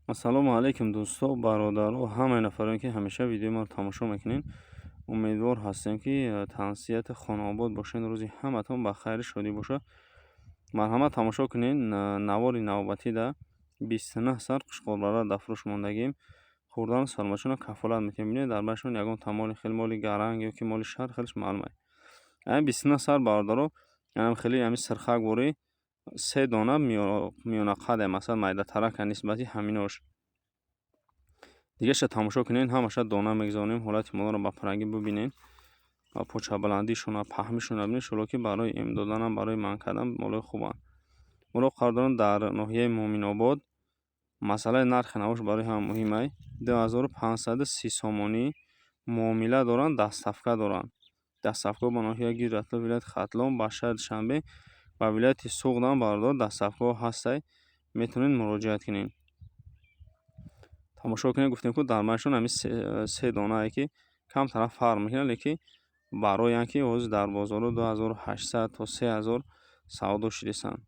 ассалому алайкум дӯстон, бародару ҳамаи нафароне, ки ҳамеша видеои маро тамошо мекунед. Умедвор ҳастем, ки танҳасияти хонаобод бошед. Рӯзи ҳаматон ба хайру шодӣ бошад. Марҳамат тамошо кунед, навори навбатӣ да 29 сар қушқорбара дар фурӯш мондагим. Хурдан сармачуна кафолат мекунем. Бинед дар байнашон ягон тамоли хеле моли гаранг ё ки моли шар хелеш маълум аст. Ами 29 сар бародаро, янам хеле ами сирхакбори 3 дона миёнақаде, масалан майдатарака нисбати ҳаминош. Дигаша тамошо кунед, ҳамаша дона мегзонем. ҳолати молро ба парагӣ бубинед. Почабаландишона, паҳмишона бинед. Шуло ки барои эм доданам, барои манъ кардан молои хубанд. Моро қардорон дар ноҳияи Муъминобод. Масъалаи нархи навош барои ҳама муҳим аст. 2530 сомонӣ муомила доранд, дастафка доранд. Дастафка ба ноҳияи Гиратли, вилояти Хатлон, ба шаҳри Душанбе, ба вилояти Суғдам бародор дастафгоҳ ҳастай. Метавонед муроҷиат кунед. Тамошо кунед, гуфтем ки дар байнашон ами 3 донае, ки камтар фарқ мекунад, лекин бароянд ки ҳозир дар бозоро 2800 то 3000 савдо шудасанд.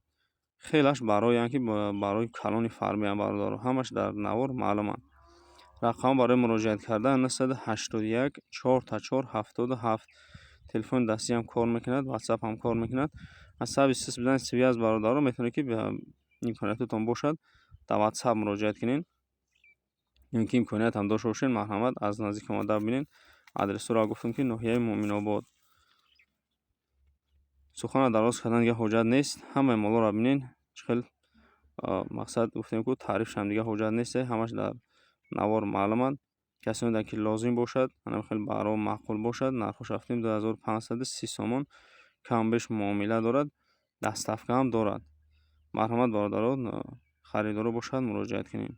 Хелаш бароянд ки барои калони фармиянд бародаро. Ҳамаш дар навор маълуманд. Рақам барои муроҷиат кардан 981 4 77. Телефони дастиам кор мекунад, ватсапам кор мекунад. аз сабби бизанед связ бародаро, метавонед ки имкониятатон бошад дар ватсап муроҷиат кунед. ин ки имкониятам дошта бошед, марҳамат аз наздик омада бинед. Адресоро гуфтам ки ноҳияи Муъминобод. Сухана дароз кардан дига ҳоҷат нест. Ҳамаи молоро бинед. Хел мақсад гуфтем ки таърифшам дига ҳоҷат нест. Ҳамаш дар навор маълуманд. Касе омада ки лозим бошад, ҳанам хел баро маъқул бошад, нархош рафтем 2530 сомон камбеш муомила дорад, дастафка ҳам дорад. Марҳамат бародарон, харидоро бошад муроҷиат кунед.